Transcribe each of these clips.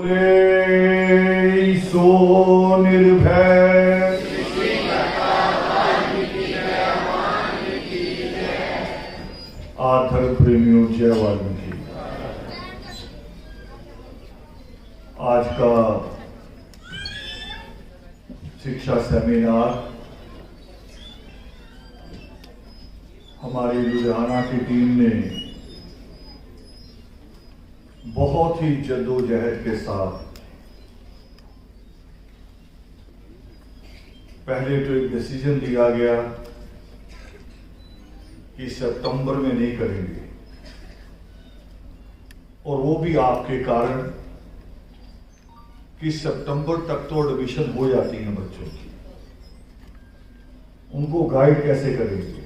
बोले सो निर्भय आधर प्रेमियों जय वाल्मीकि। आज का शिक्षा सेमिनार हमारी लुधियाना की टीम ने बहुत ही जद्दोजहद के साथ पहले तो एक डिसीजन लिया गया कि सितंबर में नहीं करेंगे, और वो भी आपके कारण कि सितंबर तक तो एडमिशन हो जाती है बच्चों की, उनको गाइड कैसे करेंगे।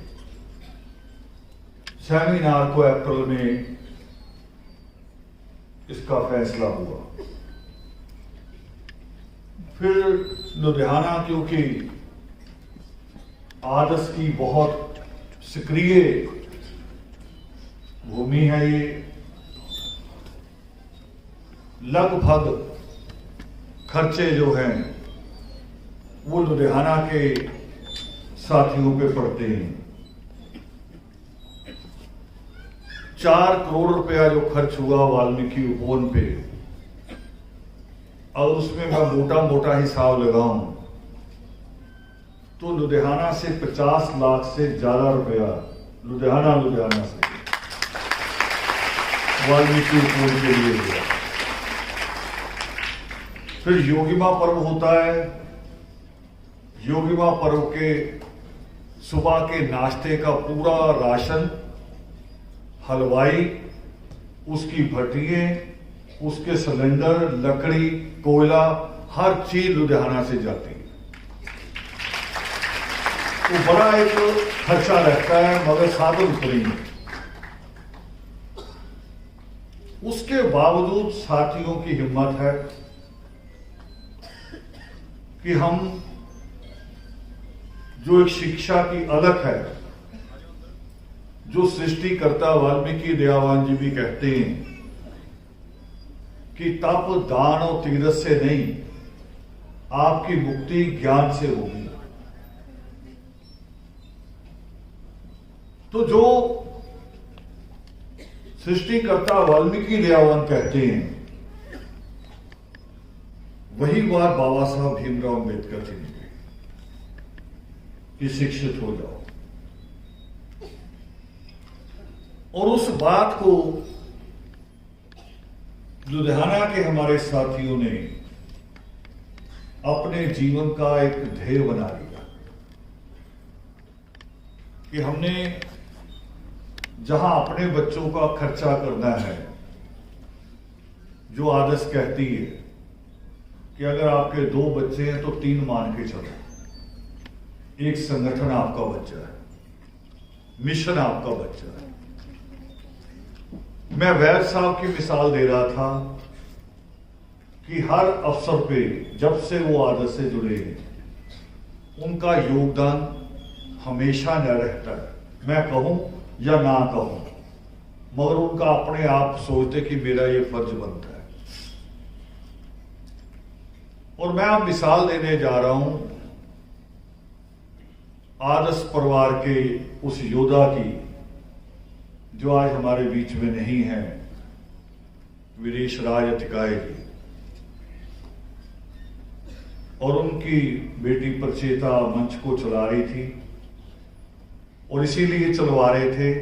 सेमिनार को अप्रैल में इसका फैसला हुआ। फिर लुधियाना क्योंकि आदर्श की बहुत सक्रिय भूमि है, ये लगभग खर्चे जो हैं वो लुधियाना के साथियों पे पड़ते हैं। 4 करोड़ रुपया जो खर्च हुआ वाल्मीकि उपवन पे, और उसमें मैं मोटा मोटा हिसाब लगाऊं तो लुधियाना से 50 लाख से ज्यादा रुपया लुधियाना से वाल्मीकि उपवन के लिए दिया। फिर योगिमा पर्व होता है, योगिमा पर्व के सुबह के नाश्ते का पूरा राशन, हलवाई, उसकी भट्टियां, उसके सिलेंडर, लकड़ी, कोयला, हर चीज लुधियाना से जाती है। तो बड़ा एक खर्चा रहता है, मगर साधन फ्री है। उसके बावजूद साथियों की हिम्मत है कि हम जो एक शिक्षा की अलख है, जो सृष्टिकर्ता वाल्मीकि दयावान जी भी कहते हैं कि तप दान और तीरथ से नहीं, आपकी मुक्ति ज्ञान से होगी। तो जो सृष्टिकर्ता वाल्मीकि दयावान कहते हैं, वही बात बाबा साहब भीमराव अम्बेडकर जी ने कही कि शिक्षित हो जाओ। और उस बात को लुधियाना के हमारे साथियों ने अपने जीवन का एक ध्येय बना लिया कि हमने जहां अपने बच्चों का खर्चा करना है, जो आदर्श कहती है कि अगर आपके 2 बच्चे हैं तो 3 मान के चलो। एक संगठन आपका बच्चा है, मिशन आपका बच्चा है। मैं वैद साहब की मिसाल दे रहा था कि हर अवसर पे जब से वो आदर्श से जुड़े हैं, उनका योगदान हमेशा न रहता है। मैं कहूं या ना कहूं, मगर उनका अपने आप सोचते कि मेरा ये फर्ज बनता है। और मैं अब मिसाल देने जा रहा हूं आदर्श परिवार के उस योद्धा की जो आज हमारे बीच में नहीं है, वीरेश राज अतिकाय जी। और उनकी बेटी प्रचेता मंच को चला रही थी, और इसीलिए चलवा रहे थे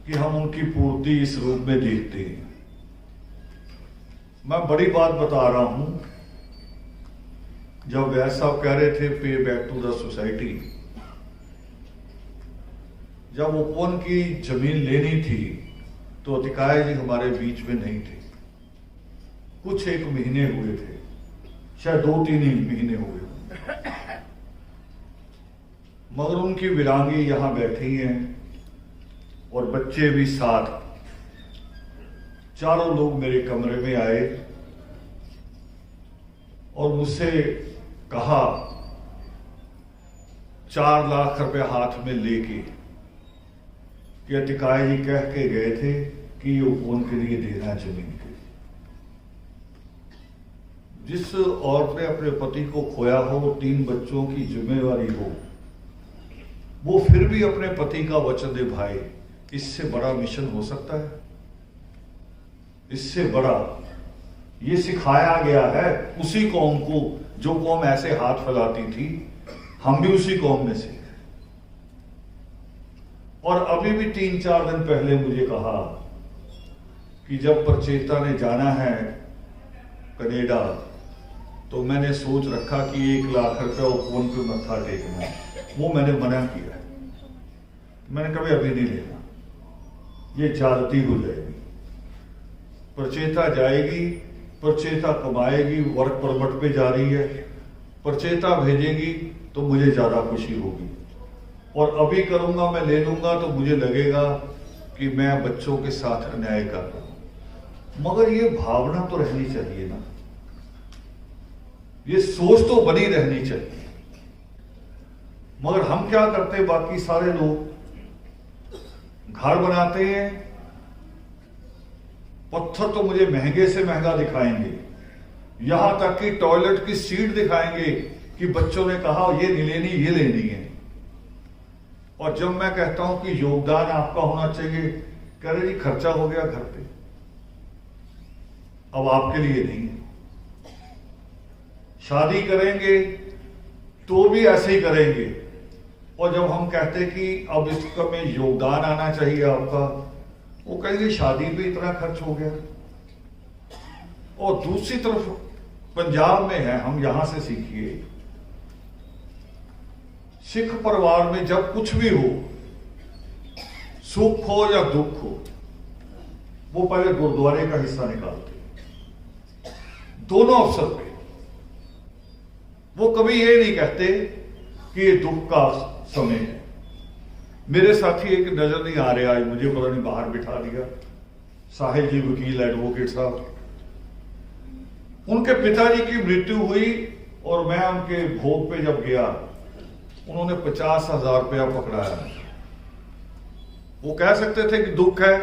कि हम उनकी पूर्ति इस रूप में देखते हैं। मैं बड़ी बात बता रहा हूं, जब वैद साहब कह रहे थे पे बैक टू द सोसाइटी, जब उपवन की जमीन लेनी थी तो अतिकाय जी हमारे बीच में नहीं थे। कुछ 1 महीने हुए थे, शायद 2-3 ही महीने हुए, मगर उनकी वीरांगी यहां बैठी हैं और बच्चे भी साथ। चारों लोग मेरे कमरे में आए और मुझसे कहा, 4 लाख रुपए हाथ में लेके, कि अतिकाय जी कह के गए थे कि ये उपवन के लिए देना जमीन के। जिस औरत ने अपने पति को खोया हो, 3 बच्चों की जिम्मेवारी हो, वो फिर भी अपने पति का वचन निभाए, इससे बड़ा मिशन हो सकता है? इससे बड़ा ये सिखाया गया है उसी कौम को जो कौम ऐसे हाथ फैलाती थी, हम भी उसी कौम में से। और अभी भी 3-4 दिन पहले मुझे कहा कि जब परचेता ने जाना है कनाडा, तो मैंने सोच रखा कि 1 लाख रुपया ओपन पे मत्था टेकना, वो मैंने मना किया है। मैंने कभी अभी नहीं लेना, ये ज्यादती हो जाएगी। परचेता जाएगी, परचेता कमाएगी, वर्क परमिट पे जा रही है, परचेता भेजेगी तो मुझे ज्यादा खुशी होगी। और अभी करूंगा, मैं ले लूंगा तो मुझे लगेगा कि मैं बच्चों के साथ अन्याय कर रहा हूं। मगर ये भावना तो रहनी चाहिए ना, ये सोच तो बनी रहनी चाहिए। मगर हम क्या करते, बाकी सारे लोग घर बनाते हैं, पत्थर तो मुझे महंगे से महंगा दिखाएंगे, यहां तक कि टॉयलेट की सीट दिखाएंगे कि बच्चों ने कहा ये नहीं लेनी, ये लेनी है। और जब मैं कहता हूं कि योगदान आपका होना चाहिए, कह रहे जी खर्चा हो गया घर पे, अब आपके लिए नहीं है। शादी करेंगे तो भी ऐसे ही करेंगे। और जब हम कहते कि अब इसका में योगदान आना चाहिए आपका, वो कहेंगे शादी पे इतना खर्च हो गया। और दूसरी तरफ पंजाब में है, हम यहां से सीखिए, सिख परिवार में जब कुछ भी हो, सुख हो या दुख हो, वो पहले गुरुद्वारे का हिस्सा निकालते, दोनों अवसर पे। वो कभी ये नहीं कहते कि ये दुख का समय है। मेरे साथी एक नजर नहीं आ रहे आज मुझे, पता नहीं बाहर बिठा दिया, साहिल जी वकील एडवोकेट साहब, उनके पिताजी की मृत्यु हुई और मैं उनके भोग पे जब गया, उन्होंने 50,000 रुपया पकड़ाया। वो कह सकते थे कि दुख है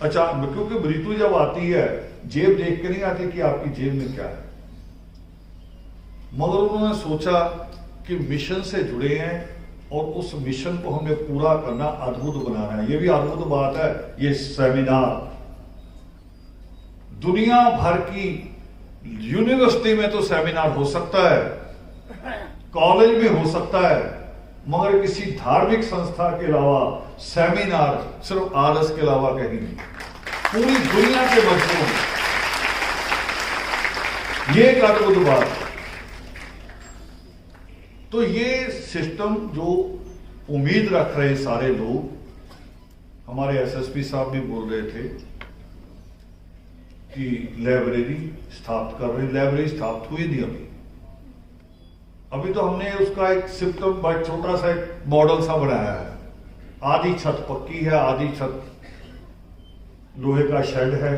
अचानक, क्योंकि मृत्यु जब आती है जेब देख के नहीं आती कि आपकी जेब में क्या है। मगर उन्होंने सोचा कि मिशन से जुड़े हैं और उस मिशन को हमें पूरा करना, अद्भुत बनाना है। ये भी अद्भुत बात है, ये सेमिनार दुनिया भर की यूनिवर्सिटी में तो सेमिनार हो सकता है, कॉलेज में हो सकता है, मगर किसी धार्मिक संस्था के अलावा सेमिनार सिर्फ आरएस के अलावा कहीं नहीं, पूरी दुनिया के बच्चों में। ये एक अद्भुत बात है। तो ये सिस्टम जो उम्मीद रख रहे सारे लोग, हमारे एसएसपी साहब भी बोल रहे थे कि लाइब्रेरी स्थापित कर रहे, लाइब्रेरी स्थापित हुई नहीं अभी तो हमने उसका एक सिस्टम छोटा सा एक मॉडल सा बनाया है। आधी छत पक्की है, आधी छत लोहे का शेड है।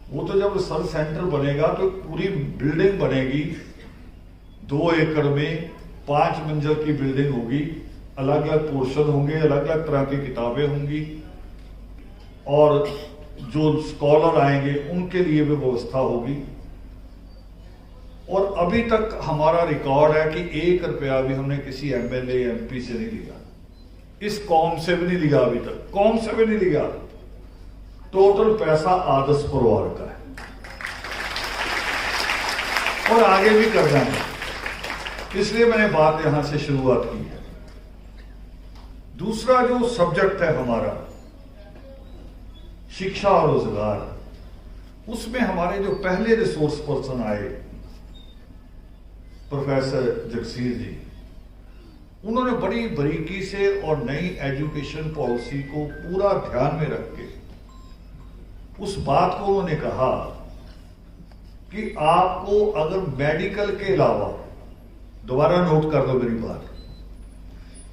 वो तो जब रिसर्च सेंटर बनेगा तो पूरी बिल्डिंग बनेगी, 2 एकड़ में 5 मंजिल की बिल्डिंग होगी, अलग अलग पोर्शन होंगे, अलग अलग तरह की किताबें होंगी, और जो स्कॉलर आएंगे उनके लिए भी व्यवस्था होगी। और अभी तक हमारा रिकॉर्ड है कि 1 रुपया भी हमने किसी एमएलए एमपी से नहीं लिया, इस कौम से भी नहीं लिया, अभी तक कौम से भी नहीं लिया। टोटल पैसा आदर्श परिवार का है और आगे भी करना है, इसलिए मैंने बात यहां से शुरुआत की है। दूसरा जो सब्जेक्ट है हमारा शिक्षा और रोजगार, उसमें हमारे जो पहले रिसोर्स पर्सन आए प्रोफेसर जगसीर जी, उन्होंने बड़ी बारीकी से और नई एजुकेशन पॉलिसी को पूरा ध्यान में रख के उस बात को उन्होंने कहा कि आपको अगर मेडिकल के अलावा, दोबारा नोट कर दो मेरी बात,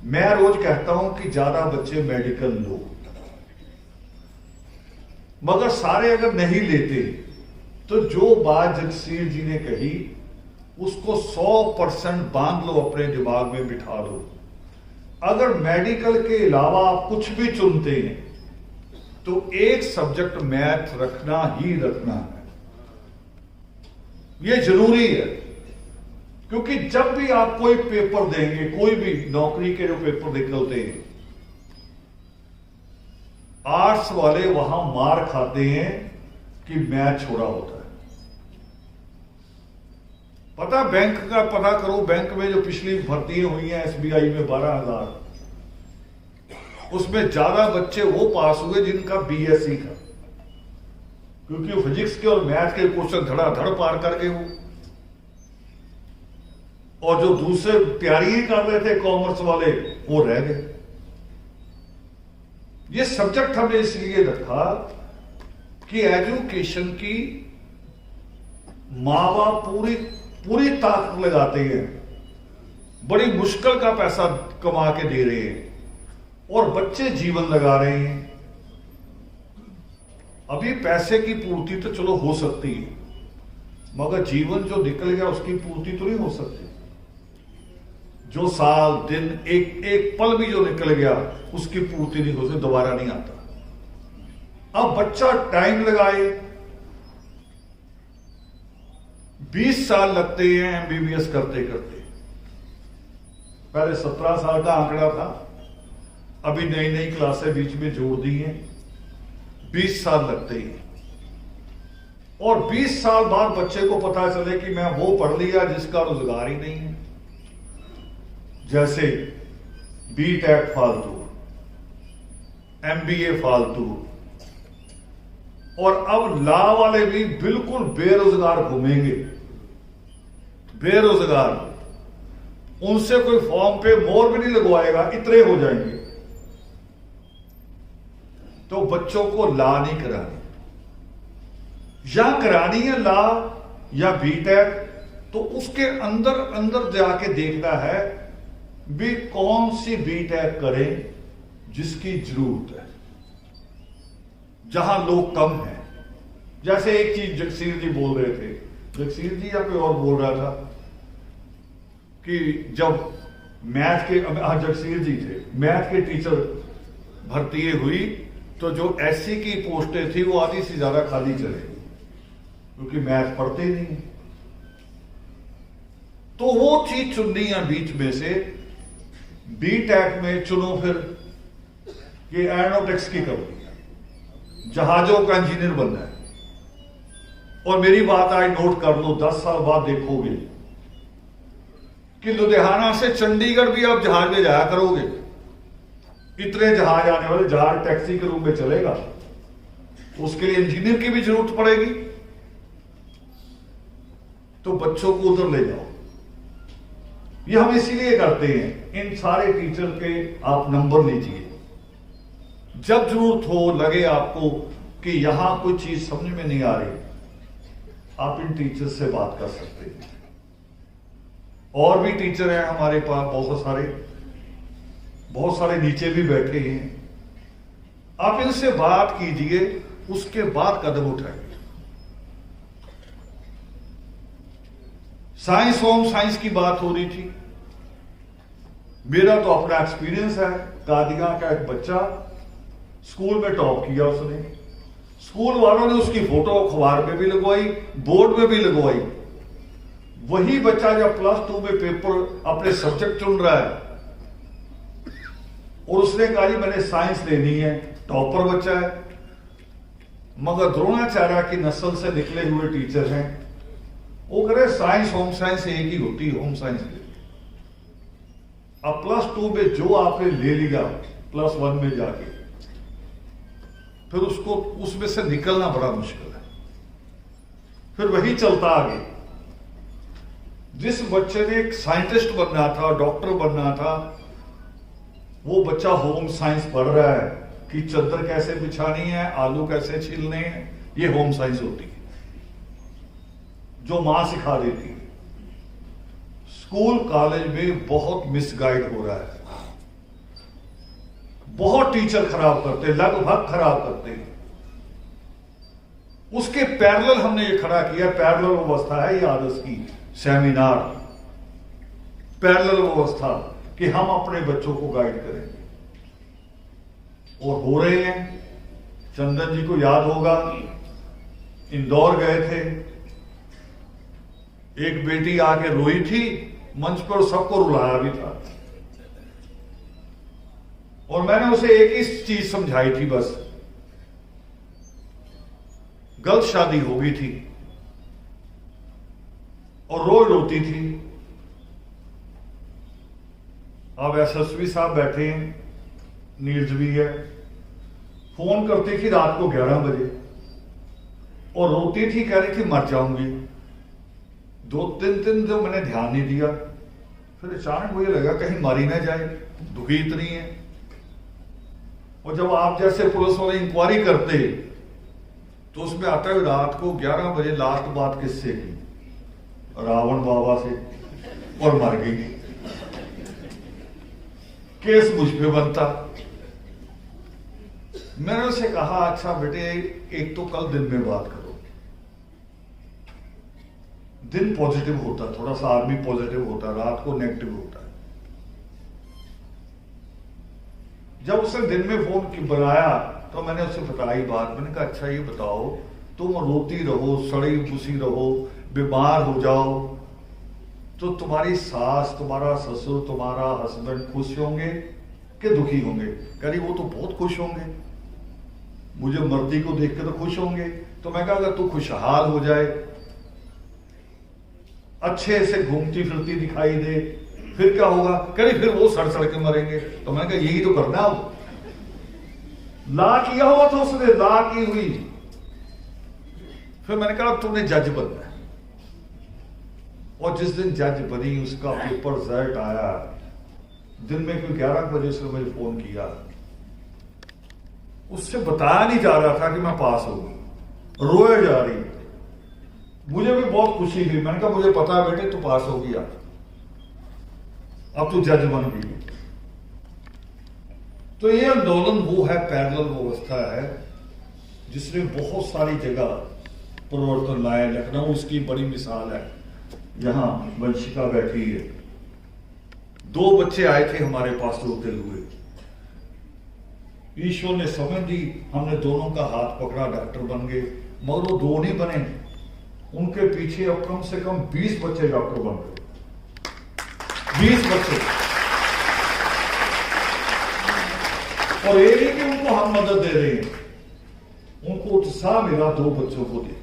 मैं रोज कहता हूं कि ज्यादा बच्चे मेडिकल लो, मगर सारे अगर नहीं लेते तो जो बात जगसीर जी ने कही उसको 100% बांध लो, अपने दिमाग में बिठा लो। अगर मेडिकल के अलावा आप कुछ भी चुनते हैं तो एक सब्जेक्ट मैथ रखना ही रखना है। ये जरूरी है, क्योंकि जब भी आप कोई पेपर देंगे, कोई भी नौकरी के जो पेपर निकलते हैं, आर्ट्स वाले वहां मार खाते हैं कि मैथ छोड़ा होता है। पता बैंक का पता करो, बैंक में जो पिछली भर्तियां हुई हैं एसबीआई में 12,000, उसमें ज्यादा बच्चे वो पास हुए जिनका बीएससी था, क्योंकि वो फिजिक्स के और मैथ के क्वेश्चन धड़ाधड़ पार कर गए वो, और जो दूसरे तैयारी ही कर रहे थे कॉमर्स वाले वो रह गए। ये सब्जेक्ट हमने इसलिए रखा कि एजुकेशन की मां बाप पूरी ताकत लगाते हैं, बड़ी मुश्किल का पैसा कमा के दे रहे हैं, और बच्चे जीवन लगा रहे हैं। अभी पैसे की पूर्ति तो चलो हो सकती है, मगर जीवन जो निकल गया उसकी पूर्ति तो नहीं हो सकती। जो साल दिन एक पल भी जो निकल गया उसकी पूर्ति नहीं हो सकती, दोबारा नहीं आता। अब बच्चा टाइम लगाए, 20 साल लगते हैं एमबीबीएस करते करते। पहले 17 साल का आंकड़ा था, अभी नई नई क्लासें बीच में जोड़ दी हैं, 20 साल लगते हैं। और 20 साल बाद बच्चे को पता चले कि मैं वो पढ़ लिया जिसका रोजगार ही नहीं है। जैसे बीटेक फालतू, एमबीए फालतू, और अब लॉ वाले भी बिल्कुल बेरोजगार घूमेंगे, बेरोजगार। उनसे कोई फॉर्म पे मोहर भी नहीं लगवाएगा, इतने हो जाएंगे। तो बच्चों को लॉ नहीं करानी, या करानी है लॉ या बीटेक, तो उसके अंदर अंदर जाके देखना है भी कौन सी बीटेक करें जिसकी जरूरत है, जहां लोग कम हैं। जैसे एक चीज जगसीर जी बोल रहे थे, जगसीर जी या कोई और बोल रहा था कि जब मैथ के, जगसीर जी थे, मैथ के टीचर भर्ती हुई तो जो एससी की पोस्टें थी वो आधी से ज्यादा खाली चले, क्योंकि मैथ पढ़ते ही नहीं। तो वो चीज चुननी है बीच में से, बीटेक में चुनो फिर कि एरोनॉटिक्स की करो, जहाजों का इंजीनियर बनना है। और मेरी बात आज नोट कर लो, 10 साल बाद देखोगे कि लुधियाना से चंडीगढ़ भी आप जहाज में जाया करोगे। इतने जहाज आने वाले, जहाज टैक्सी के रूप में चलेगा, तो उसके लिए इंजीनियर की भी जरूरत पड़ेगी। तो बच्चों को उधर ले जाओ। ये हम इसीलिए करते हैं, इन सारे टीचर के आप नंबर लीजिए, जब जरूरत हो, लगे आपको कि यहां कोई चीज समझ में नहीं आ रही, आप इन टीचर से बात कर सकते हैं। और भी टीचर हैं हमारे पास बहुत सारे नीचे भी बैठे हैं। आप इनसे बात कीजिए, उसके बाद कदम उठाइए। साइंस, होम साइंस की बात हो रही थी। मेरा तो अपना एक्सपीरियंस है, कादियां का एक बच्चा स्कूल में टॉप किया उसने, स्कूल वालों ने उसकी फोटो अखबार में भी लगवाई, बोर्ड में भी लगवाई। वही बच्चा जब +2 में पेपर अपने सब्जेक्ट चुन रहा है और उसने कहा जी मैंने साइंस लेनी है, टॉपर बच्चा है, मगर द्रोणाचार्य की नस्ल से निकले हुए टीचर हैं, वो कह रहे साइंस होम साइंस एक ही होती है, होम साइंस ले। अब +2 में जो आपने ले लिया +1 में जाके, फिर उसको उसमें से निकलना बड़ा मुश्किल है। फिर वही चलता आगे। जिस बच्चे ने एक साइंटिस्ट बनना था, डॉक्टर बनना था, वो बच्चा होम साइंस पढ़ रहा है कि चादर कैसे बिछानी है, आलू कैसे छीलने हैं, ये होम साइंस होती है जो मां सिखा देती है। स्कूल कॉलेज में बहुत मिसगाइड हो रहा है, बहुत टीचर खराब करते हैं, लगभग खराब करते हैं। उसके पैरेलल हमने ये खड़ा किया, पैरेलल व्यवस्था है ये आदर्श की सेमिनार, पैरेलल व्यवस्था कि हम अपने बच्चों को गाइड करेंगे, और हो रहे हैं। चंदन जी को याद होगा, इंदौर गए थे, एक बेटी आके रोई थी मंच पर, सबको रुलाया भी था। और मैंने उसे एक ही चीज समझाई थी बस, गलत शादी हो गई थी और रोज रोती थी। अब एसएसपी साहब बैठे हैं, नीरज भी है, फोन करती थी रात को 11 बजे और रोती थी, कह रही थी मर जाऊंगी। 2-3 दिन तो मैंने ध्यान नहीं दिया, फिर अचानक मुझे लगा कहीं मारी ना जाए, दुखी इतनी है। और जब आप जैसे पुलिस वाले इंक्वायरी करते तो उसमें आता है रात को 11 बजे लास्ट बात किससे की, रावण बाबा से, और मर गई। केस मुझ पे बनता। मैंने उसे कहा अच्छा बेटे, एक तो कल दिन में बात करो, दिन पॉजिटिव होता, थोड़ा सा आदमी पॉजिटिव होता, रात को नेगेटिव होता है। जब उसने दिन में फोन बनाया तो मैंने उससे बताई बात। मैंने कहा अच्छा ये बताओ, तुम रोती रहो, सड़ी भूसी रहो, बीमार हो जाओ तो तुम्हारी सास, तुम्हारा ससुर, तुम्हारा हस्बैंड खुश होंगे कि दुखी होंगे? कह रही वो तो बहुत खुश होंगे, मुझे मर्दी को देख के तो खुश होंगे। तो मैं कहा अगर तू खुशहाल हो जाए, अच्छे से घूमती फिरती दिखाई दे, फिर क्या होगा? कह रही फिर वो सड़ सड़ के मरेंगे। तो मैंने कहा यही तो करना हो। ला किया हुआ था उसने, ला की हुई। फिर मैंने कहा तुमने जज बनना है। और जिस दिन जज बनी, उसका पेपर रिजल्ट आया, दिन में कोई 11 बजे से मुझे फोन किया। उससे बताया नहीं जा रहा था कि मैं पास हो गई, रोए जा रही। मुझे भी बहुत खुशी हुई। मैंने कहा मुझे पता है बेटे तू पास हो गया, अब तू जज बन गई। तो ये आंदोलन वो है, पैरेलल व्यवस्था है जिसने बहुत सारी जगह परिवर्तन लाए। लखनऊ उसकी बड़ी मिसाल है। यहां वंशिका बैठी है, 2 बच्चे आए थे हमारे पास रोते हुए। ईश्वर ने समझ दी, हमने दोनों का हाथ पकड़ा, डॉक्टर बन गए। मगर वो 2 नहीं बने, उनके पीछे अब कम से कम 20 बच्चे डॉक्टर बन गए। 20 बच्चे। और ये नहीं कि उनको हम मदद दे रहे हैं, उनको उत्साह मिला 2 बच्चों को देख।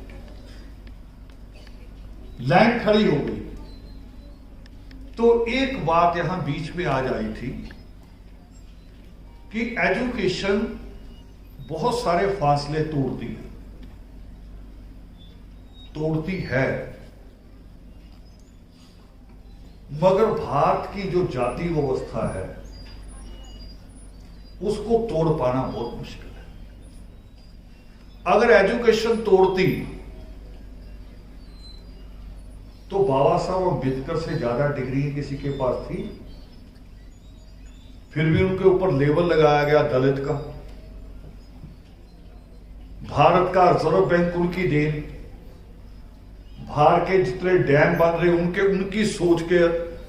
लाइन खड़ी हो गई। तो एक बात यहां बीच में आज आई थी कि एजुकेशन बहुत सारे फासले तोड़ती है, मगर भारत की जो जाति व्यवस्था है उसको तोड़ पाना बहुत मुश्किल है। अगर एजुकेशन तोड़ती तो बाबा साहब अम्बेडकर से ज्यादा डिग्री किसी के पास थी? फिर भी उनके ऊपर लेबल लगाया गया दलित का। भारत का रिजर्व बैंक उनकी देन, भारत के जितने डैम बन रहे उनकी सोच के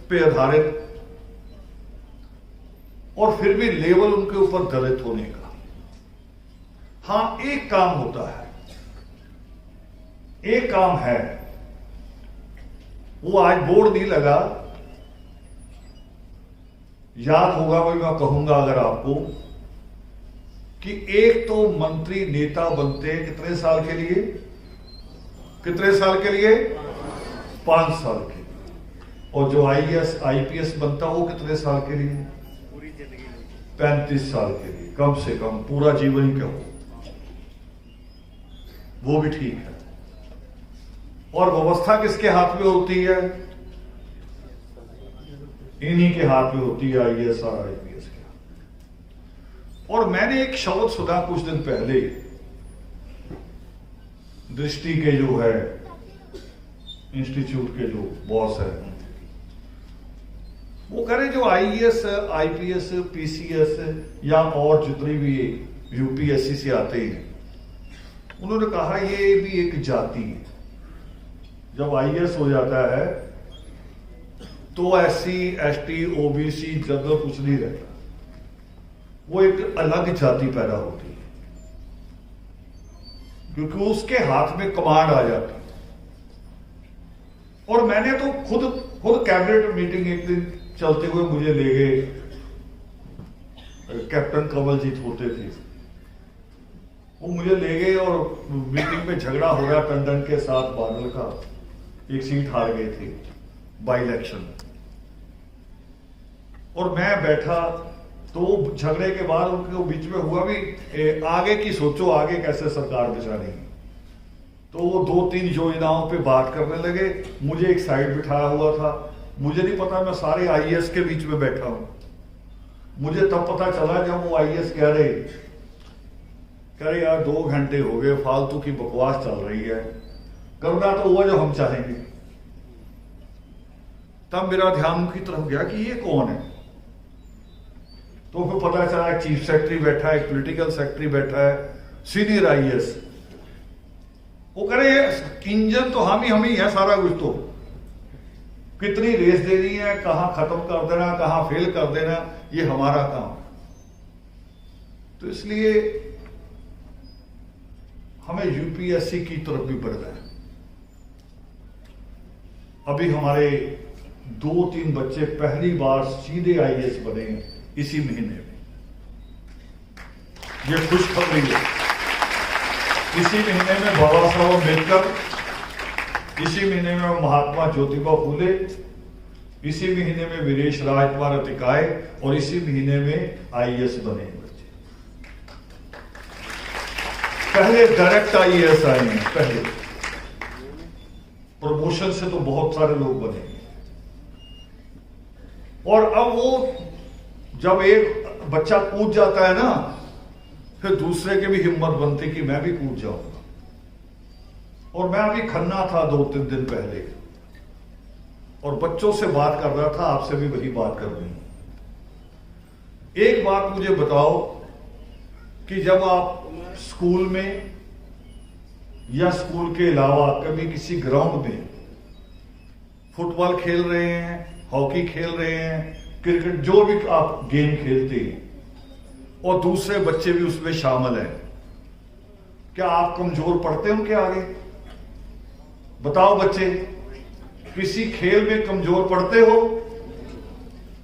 पे आधारित, और फिर भी लेवल उनके ऊपर दलित होने का। हां एक काम होता है, एक काम है, वो आज बोर्ड नहीं लगा, याद होगा वही मैं कहूंगा अगर आपको, कि एक तो मंत्री नेता बनते हैं कितने साल के लिए? कितने साल के लिए? 5 साल के। और जो आईएएस आईपीएस बनता वो कितने साल के लिए? पूरी जिंदगी, 35 साल के लिए, कम से कम पूरा जीवन ही क्या हो, वो भी ठीक है। और व्यवस्था किसके हाथ में होती है? इन्हीं के हाथ में होती है, आईएएस और आईपीएस के। और मैंने एक शब्द सुना कुछ दिन पहले, दृष्टि के जो है इंस्टीट्यूट के जो बॉस है, वो कह रहे जो आईएएस, आईपीएस, पीसीएस या और जितनी भी यूपीएससी से आते हैं, उन्होंने कहा ये भी एक जाति है। जब आईएएस हो जाता है तो एससी, एसटी, ओबीसी, जनरल कुछ नहीं रहता, वो एक अलग जाति पैदा होती है, क्योंकि उसके हाथ में कमांड आ जाती है। और मैंने तो खुद कैबिनेट मीटिंग एक दिन चलते हुए मुझे ले गए, कैप्टन कमलजीत होते थे, वो मुझे ले गए और मीटिंग में झगड़ा हो गया टंडन के साथ बादल का, एक सीट हार गए थे बाई इलेक्शन। और मैं बैठा तो झगड़े के बाद उनके बीच में हुआ भी आगे की सोचो, आगे कैसे सरकार बिछानी। तो वो 2-3 योजनाओं पे बात करने लगे, मुझे एक साइड बिठाया हुआ था, मुझे नहीं पता मैं सारे आईएएस के बीच में बैठा हूं। मुझे तब पता चला जब वो आईएएस कह रहे यार 2 घंटे हो गए, फालतू की बकवास चल रही है, करना तो हुआ जो हम चाहेंगे। तब मेरा ध्यान उनकी तरफ गया कि ये कौन है। तो फिर पता चला एक चीफ सेक्रेटरी बैठा है, एक पॉलिटिकल सेक्रेटरी बैठा है, सीनियर आईएएस। वो कह रहे इंजन तो हम ही है, सारा कुछ तो कितनी रेस देनी है, कहां खत्म कर देना, कहां फेल कर देना, ये हमारा काम। तो इसलिए हमें यूपीएससी की तरफ भी बढ़ना है। अभी हमारे 2-3 बच्चे पहली बार सीधे आईएएस बने इसी महीने में, ये खुशखबरी है। इसी महीने में बाबा साहब अम्बेडकर, इसी महीने में महात्मा ज्योतिबा फूले, इसी महीने में वीरेश राजकुमार अतिकाय और इसी महीने में आईएएस बने बच्चे। पहले डायरेक्ट आईएएस आए हैं, पहले प्रमोशन से तो बहुत सारे लोग बने। और अब वो जब एक बच्चा कूद जाता है ना, फिर दूसरे के भी हिम्मत बनती कि मैं भी कूद जाऊंगा। और मैं अभी खन्ना था 2-3 दिन पहले और बच्चों से बात कर रहा था, आपसे भी वही बात करनी है। एक बात मुझे बताओ कि जब आप स्कूल में या स्कूल के अलावा कभी किसी ग्राउंड में फुटबॉल खेल रहे हैं, हॉकी खेल रहे हैं, क्रिकेट, जो भी आप गेम खेलते हैं और दूसरे बच्चे भी उसमें शामिल हैं, क्या आप कमजोर पड़ते हैं उनके आगे? बताओ बच्चे, किसी खेल में कमजोर पड़ते हो?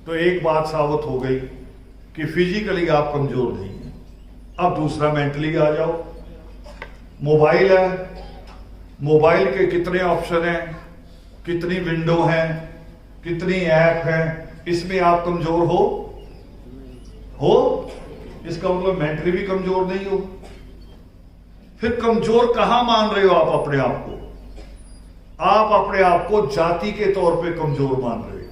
तो एक बात साबित हो गई कि फिजिकली आप कमजोर नहीं हैं। अब दूसरा मेंटली आ जाओ। मोबाइल है, मोबाइल के कितने ऑप्शन हैं, कितनी विंडो हैं, कितनी ऐप हैं, इसमें आप कमजोर हो? इसका मतलब मेंटली भी कमजोर नहीं हो। फिर कमजोर कहां मान रहे हो आप अपने आप को? आप अपने आप को जाति के तौर पे कमजोर मान रहे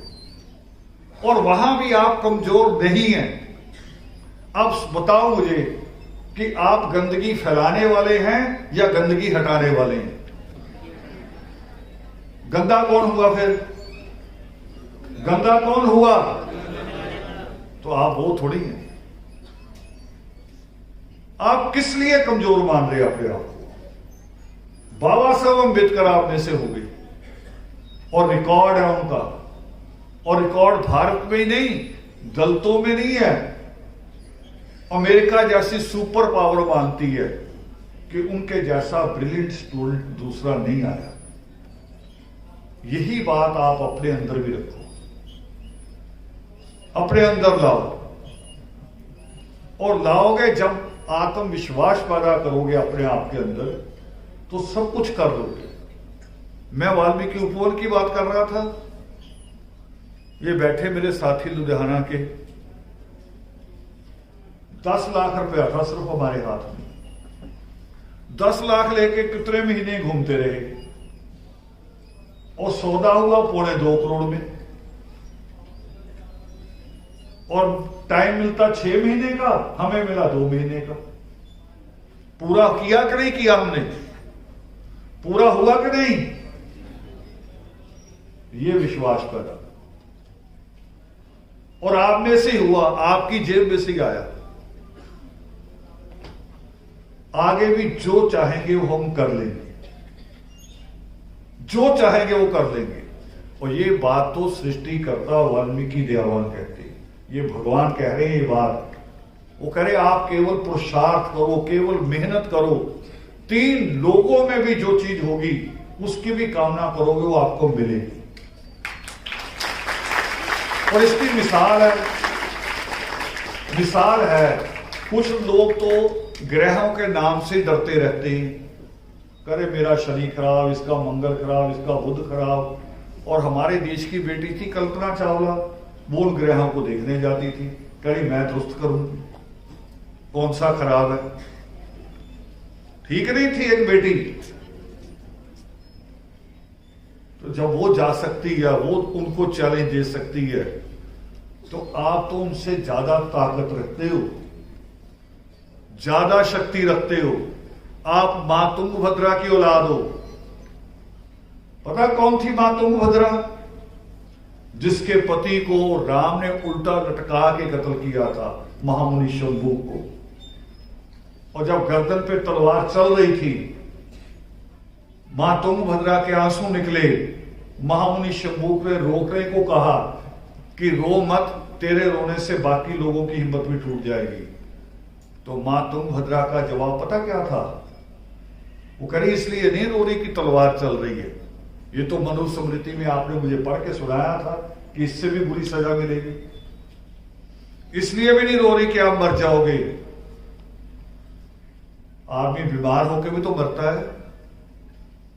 हो और वहां भी आप कमजोर नहीं हैं। अब बताओ मुझे कि आप गंदगी फैलाने वाले हैं या गंदगी हटाने वाले हैं? गंदा कौन हुआ फिर? गंदा कौन हुआ? तो आप वो थोड़ी हैं। आप किस लिए कमजोर मान रहे अपने आप को? बाबा साहब अम्बेडकर आप में से हो गए और रिकॉर्ड है उनका, और रिकॉर्ड भारत में ही नहीं, दलितों में नहीं है। अमेरिका जैसी सुपर पावर मानती है कि उनके जैसा ब्रिलियंट स्टूडेंट दूसरा नहीं आया। यही बात आप अपने अंदर भी रखो, अपने अंदर लाओ, और लाओगे जब आत्मविश्वास पैदा करोगे अपने आप के अंदर, तो सब कुछ कर लोगे। मैं वाल्मीकि उपवन की बात कर रहा था, ये बैठे मेरे साथी लुधियाना के, 10 लाख रुपया था सिर्फ हमारे हाथ में। 10 लाख लेके कितने महीने घूमते रहे और सौदा हुआ 2.25 करोड़ में, और टाइम मिलता 6 महीने का, हमें मिला 2 महीने का। पूरा किया कि नहीं किया हमने? पूरा हुआ कि नहीं? ये विश्वास पैदा, और आप में से हुआ, आपकी जेब में से आया। आगे भी जो चाहेंगे वो हम कर लेंगे, जो चाहेंगे वो कर लेंगे। और ये बात तो सृष्टिकर्ता वाल्मीकि दयावान कहते हैं, ये भगवान कह रहे हैं ये बात। वो कह रहे आप केवल पुरुषार्थ करो, केवल मेहनत करो, 3 लोगों में भी जो चीज होगी उसकी भी कामना करोगे वो आपको मिलेगी। और इसकी मिसाल है कुछ लोग तो ग्रहों के नाम से डरते रहते हैं, करे मेरा शनि खराब, इसका मंगल खराब, इसका बुध खराब। और हमारे देश की बेटी थी कल्पना चावला, वो उन ग्रहों को देखने जाती थी, कहीं मैं दुरुस्त करूं कौन सा खराब है। ठीक नहीं थी एक बेटी, तो जब वो जा सकती है, वो उनको चैलेंज दे सकती है, तो आप तो उनसे ज्यादा ताकत रखते हो, ज्यादा शक्ति रखते हो। आप मां तुंगभद्रा की औलाद हो। पता कौन थी मां तुंगभद्रा? जिसके पति को राम ने उल्टा लटका के कत्ल किया था, महामुनि शंभू को। और जब गर्दन पे तलवार चल रही थी, मां तुंगभद्रा के आंसू निकले। महामुनि शंभू पे रोकने को कहा कि रो मत, तेरे रोने से बाकी लोगों की हिम्मत भी टूट जाएगी। तो मां तुंगभद्रा का जवाब पता क्या था? वो करी इसलिए नहीं रो रही कि तलवार चल रही है, ये तो मनुस्मृति में आपने मुझे पढ़ के सुनाया था कि इससे भी बुरी सजा मिलेगी। इसलिए भी नहीं रो रही कि आप मर जाओगे। आदमी बीमार होकर भी तो मरता है।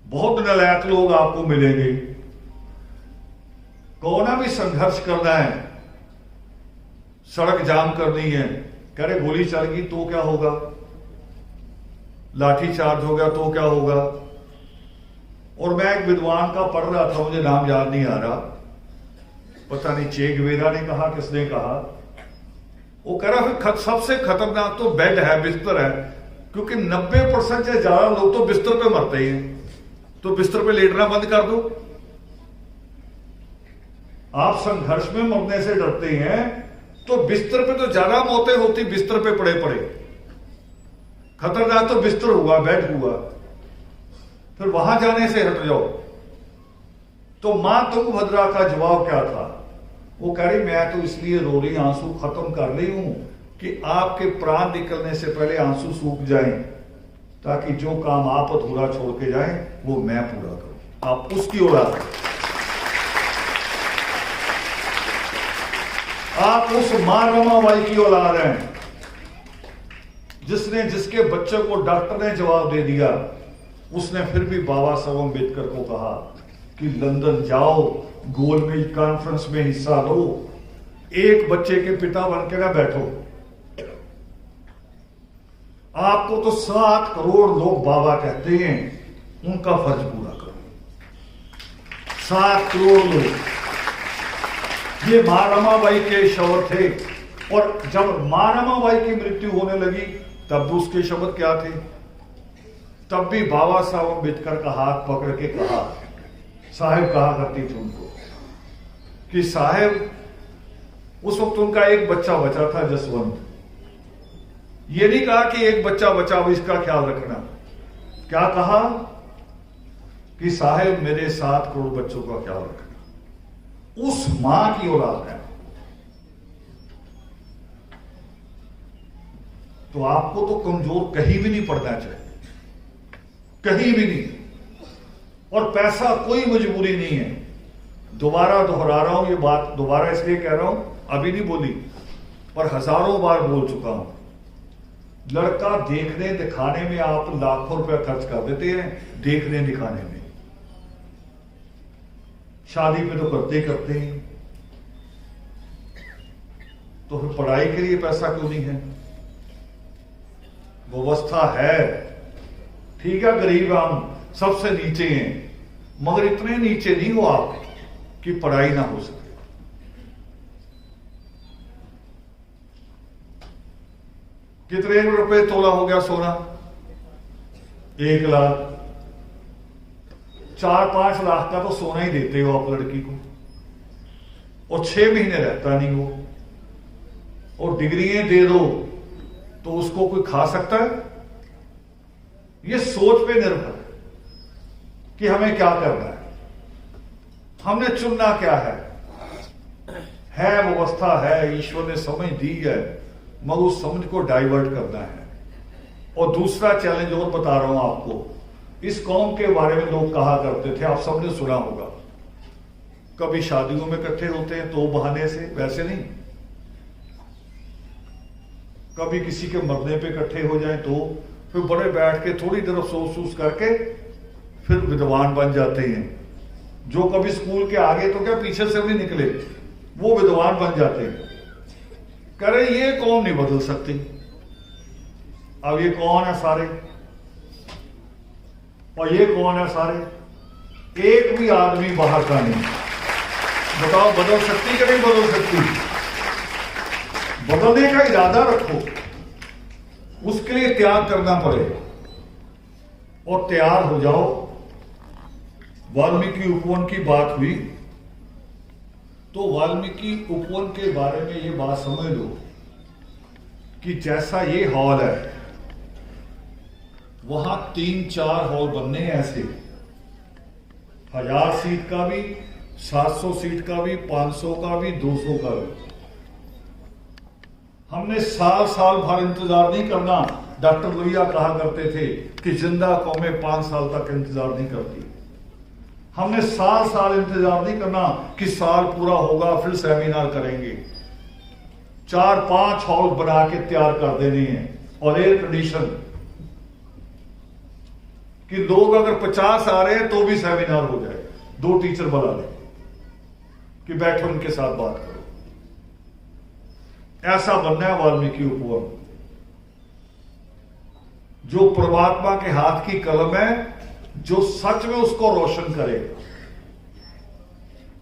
बहुत नालायक लोग आपको मिलेंगे। कोना भी संघर्ष करना है, सड़क जाम करनी है, कह रहे गोली चल गई तो क्या होगा, लाठी चार्ज हो गया तो क्या होगा। और मैं एक विद्वान का पढ़ रहा था, मुझे नाम याद नहीं आ रहा, पता नहीं चे गुवेरा ने कहा किसने कहा, वो कह रहा सबसे खतरनाक तो बेड है, बिस्तर है, क्योंकि 90% से ज्यादा लोग तो बिस्तर पे मरते हैं। तो बिस्तर पे लेटना बंद कर दो। आप संघर्ष में मरने से डरते हैं तो बिस्तर पे तो ज्यादा मौतें होती, बिस्तर पे पड़े पड़े। खतरनाक तो बिस्तर हुआ, बेड हुआ, फिर वहां जाने से हट जाओ। तो मां तुंगभद्रा का जवाब क्या था? वो कह रही मैं तो इसलिए रो रही, आंसू खत्म कर रही हूं कि आपके प्राण निकलने से पहले आंसू सूख जाएं, ताकि जो काम आप अधूरा छोड़ के जाएं वो मैं पूरा करूं। आप उसकी औलाद, आप उस मां रमाबाई की औलाद हैं जिसके बच्चे को डॉक्टर ने जवाब दे दिया। उसने फिर भी बाबा साहब अम्बेडकर को कहा कि लंदन जाओ, गोलमेज कॉन्फ्रेंस में हिस्सा लो, एक बच्चे के पिता बन के ना बैठो। आपको तो 7 करोड़ लोग बाबा कहते हैं, उनका फर्ज पूरा करो। 7 करोड़ लोग, ये मां रमाबाई के शब्द थे। और जब मां रमाबाई की मृत्यु होने लगी तब भी उसके शब्द क्या थे? तब भी बाबा साहब अम्बेडकर का हाथ पकड़ के कहा, साहब कहा करती थी उनको कि साहब, उस वक्त उनका एक बच्चा बचा था, जसवंत। ये नहीं कहा कि एक बच्चा बचा हो इसका ख्याल रखना, क्या कहा कि साहब मेरे 7 करोड़ बच्चों का ख्याल रखना। उस मां की औलाद है। तो आपको तो कमजोर कहीं भी नहीं पड़ना चाहिए, कहीं भी नहीं। और पैसा कोई मजबूरी नहीं है। दोबारा दोहरा रहा हूं ये बात, दोबारा इसलिए कह रहा हूं, अभी नहीं बोली पर हजारों बार बोल चुका हूं। लड़का देखने दिखाने में आप लाखों रुपया खर्च कर देते हैं, देखने दिखाने में। शादी पे तो करते ही करते हैं, तो फिर पढ़ाई के लिए पैसा क्यों नहीं है? व्यवस्था है, ठीक है, गरीब हम सबसे नीचे हैं, मगर इतने नीचे नहीं हो आप कि पढ़ाई ना हो सके। कितने रुपए तोला हो गया सोना? 1 लाख। 4-5 लाख का तो सोना ही देते हो आप लड़की को, और 6 महीने रहता नहीं वो। और डिग्रियां दे दो तो उसको कोई खा सकता है? ये सोच पे निर्भर है कि हमें क्या करना है, हमने चुनना क्या है। व्यवस्था है, ईश्वर ने समझ दी है, मगर उस समझ को डाइवर्ट करना है। और दूसरा चैलेंज और बता रहा हूं आपको, इस कौम के बारे में लोग कहा करते थे, आप सबने सुना होगा, कभी शादियों में इकट्ठे होते हैं तो बहाने से, वैसे नहीं, कभी किसी के मरने पे इकट्ठे हो जाएं तो फिर बड़े बैठ के थोड़ी देर अफसोस करके फिर विद्वान बन जाते हैं। जो कभी स्कूल के आगे तो क्या पीछे से भी निकले, वो विद्वान बन जाते हैं। कह रहे ये कौन नहीं बदल सकती। अब ये कौन है सारे, और ये कौन है सारे, एक भी आदमी बाहर का नहीं। बताओ बदल सकती कि नहीं बदल सकती। बदलने का इरादा रखो, उसके लिए त्याग करना पड़ेगा, और तैयार हो जाओ। वाल्मीकि उपवन की बात हुई तो वाल्मीकि उपवन के बारे में ये बात समझ लो कि जैसा ये हॉल है, वहां 3-4 हॉल बनने हैं ऐसे, 1000 सीट का भी, 700 सीट का भी, 500 का भी, 200 का भी। हमने साल भर इंतजार नहीं करना। डॉक्टर लोहिया कहा करते थे कि जिंदा कौमें 5 साल तक इंतजार नहीं करती। हमने साल इंतजार नहीं करना कि साल पूरा होगा फिर सेमिनार करेंगे। 4-5 हॉल बना के तैयार कर देने हैं, और एयर कंडीशन, कि लोग अगर 50 आ रहे हैं तो भी सेमिनार हो जाए। 2 टीचर बुला ले कि बैठो उनके साथ बात करो। ऐसा बनना है वाल्मीकि उपवन, जो परमात्मा के हाथ की कलम है, जो सच में उसको रोशन करेगा।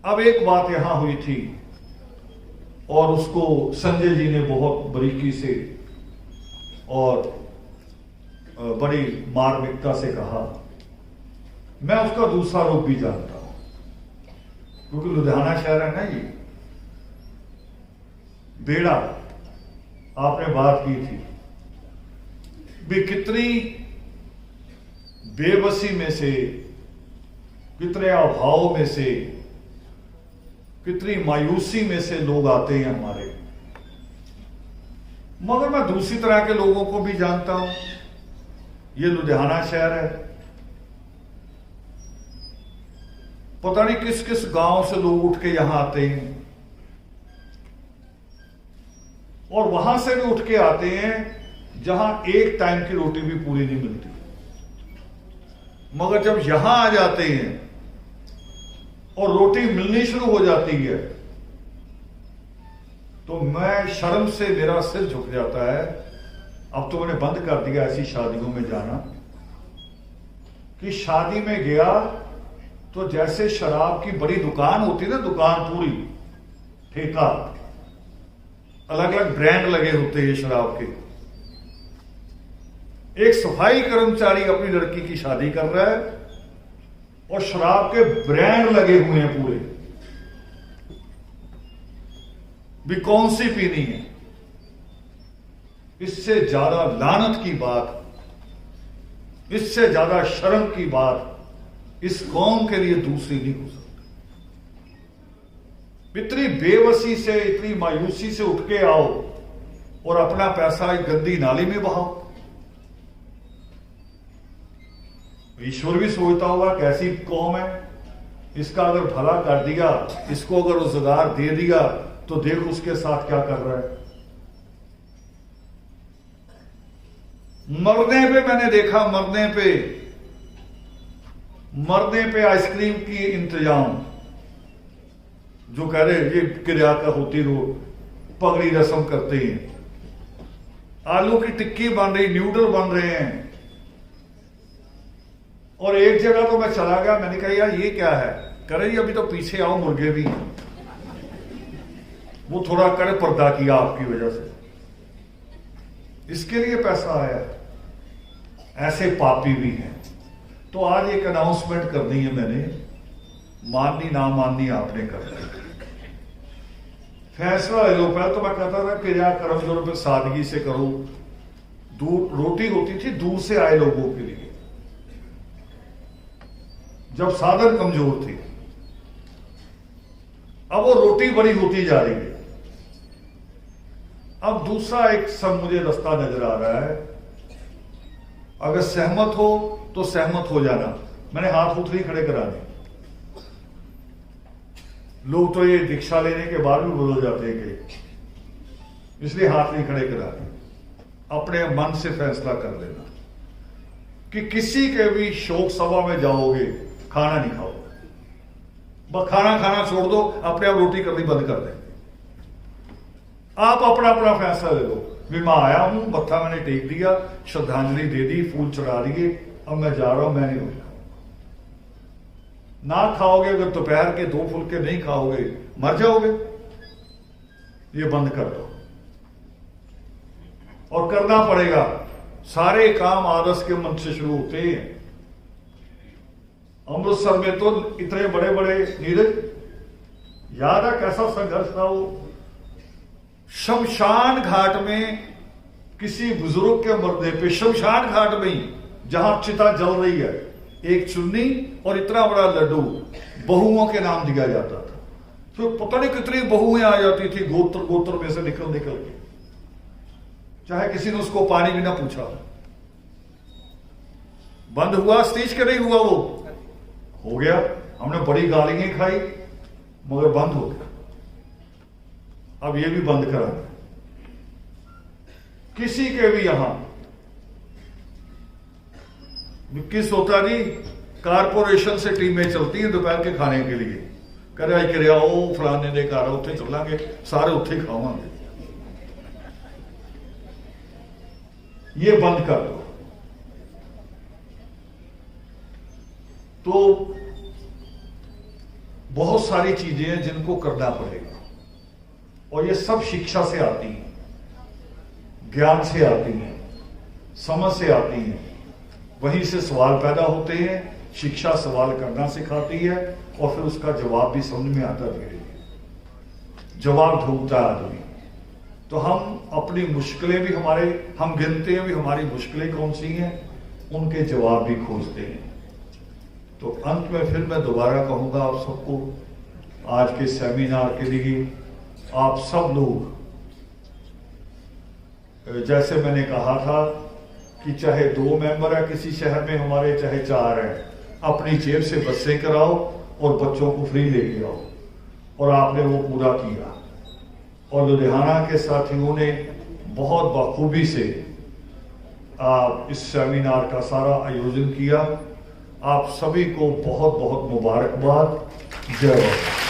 अब एक बात यहां हुई थी, और उसको संजय जी ने बहुत बारीकी से और बड़ी मार्मिकता से कहा। मैं उसका दूसरा रूप भी जानता हूं, क्योंकि लुधियाना शहर है ना ये बेड़ा, आपने बात की थी भी कितनी बेबसी में से, कितने अभाव में से, कितनी मायूसी में से लोग आते हैं हमारे। मगर मैं दूसरी तरह के लोगों को भी जानता हूं। ये लुधियाना शहर है, पता नहीं किस किस गांव से लोग उठ के यहां आते हैं, और वहां से भी उठ के आते हैं जहां एक टाइम की रोटी भी पूरी नहीं मिलती। मगर जब यहां आ जाते हैं और रोटी मिलनी शुरू हो जाती है, तो मैं शर्म से मेरा सिर झुक जाता है। अब तो मैंने बंद कर दिया ऐसी शादियों में जाना, कि शादी में गया तो जैसे शराब की बड़ी दुकान होती है ना, दुकान पूरी ठेका, अलग अलग ब्रांड लगे होते हैं शराब के। एक सफाई कर्मचारी अपनी लड़की की शादी कर रहा है, और शराब के ब्रांड लगे हुए हैं पूरे, भी कौन सी पीनी है। इससे ज्यादा लानत की बात, इससे ज्यादा शर्म की बात इस कौम के लिए दूसरी नहीं हो सकती। इतनी बेबसी से, इतनी मायूसी से उठ के आओ और अपना पैसा एक गंदी नाली में बहाओ। ईश्वर भी सोचता होगा कैसी कौम है, इसका अगर भला कर दिया, इसको अगर रोजगार दे दिया, तो देख उसके साथ क्या कर रहा है। मरने पे मैंने देखा, मरने पे आइसक्रीम की इंतजाम, जो कह रहे ये क्रिया का होती रो, पगड़ी रस्म करते हैं, आलू की टिक्की बन रही, न्यूडल बन रहे हैं। और एक जगह तो मैं चला गया, मैंने कहा यार ये क्या है, कह रही अभी तो पीछे आओ मुर्गे भी हैं। वो थोड़ा करे पर्दा किया आपकी वजह से, इसके लिए पैसा आया। ऐसे पापी भी हैं। तो आज एक अनाउंसमेंट करनी है मैंने, माननी ना माननी आपने करनी, फैसला ले लो। पहले तो मैं कहता था कि यार कर्म जो पे सादगी से करो, दूर रोटी होती थी दूर से आए लोगों के लिए, जब साधन कमजोर थे। अब वो रोटी बड़ी होती जा रही है। अब दूसरा एक सब मुझे रास्ता नजर आ रहा है, अगर सहमत हो तो सहमत हो जाना। मैंने हाथ उठ नहीं खड़े कराने। लोग तो ये दीक्षा लेने के बाद भी बदल जाते हैं कई, इसलिए हाथ नहीं खड़े कराने। अपने मन से फैसला कर लेना कि किसी के भी शोक सभा में जाओगे, खाना नहीं खाओगे। बस खाना छोड़ दो, अपने आप रोटी करनी बंद कर देंगे। आप अपना अपना फैसला ले लो। भी मैं आया हूं, मत्था मैंने टेक दिया, श्रद्धांजलि दे दी, फूल चढ़ा दिए, अब मैं जा रहा हूं, मैं नहीं रोटी खाऊंगा। ना खाओगे, अगर दोपहर के 2 फुलके नहीं खाओगे मर जाओगे। ये बंद कर दो। और करना पड़ेगा। सारे काम आदर्श के मंच से शुरू होते हैं। अमृतसर में तो इतने बड़े बड़े नीरज, याद है कैसा संघर्ष था वो। शमशान घाट में किसी बुजुर्ग के मरने पे, शमशान घाट में ही जहां चिता जल रही है, एक चुन्नी और इतना बड़ा लड्डू बहुओं के नाम दिया जाता था। फिर पता नहीं कितनी बहुएं आ जाती थी गोत्र में से निकल के, चाहे किसी ने उसको पानी भी ना पूछा। बंद हुआ स्टेज के नहीं हुआ, वो हो गया। हमने बड़ी गालियां खाई मगर बंद हो गया। अब ये भी बंद करा। किसी के भी यहां किस होता नहीं, कारपोरेशन से टीमें चलती हैं दोपहर के खाने के लिए। करे आओ फलाने ने घर उत्थे चलांगे, सारे उत्थे खावांगे। ये बंद कर दो। तो बहुत सारी चीजें हैं जिनको करना पड़ेगा, और ये सब शिक्षा से आती हैं, ज्ञान से आती हैं, समझ से आती हैं। वहीं से सवाल पैदा होते हैं। शिक्षा सवाल करना सिखाती है और फिर उसका जवाब भी समझ में आता है। जवाब ढूंढता है आदमी। तो हम अपनी मुश्किलें भी हम गिनते हैं भी हमारी मुश्किलें कौन सी हैं, उनके जवाब भी खोजते हैं। तो अंत में फिर मैं दोबारा कहूंगा आप सबको, आज के सेमिनार के लिए आप सब लोग, जैसे मैंने कहा था कि चाहे 2 मेंबर है किसी शहर में हमारे, चाहे 4 है, अपनी जेब से बसें कराओ और बच्चों को फ्री लेके आओ। और आपने वो पूरा किया। और लुधियाना के साथियों ने बहुत बखूबी से इस सेमिनार का सारा आयोजन किया। आप सभी को बहुत बहुत मुबारकबाद। जय भारत।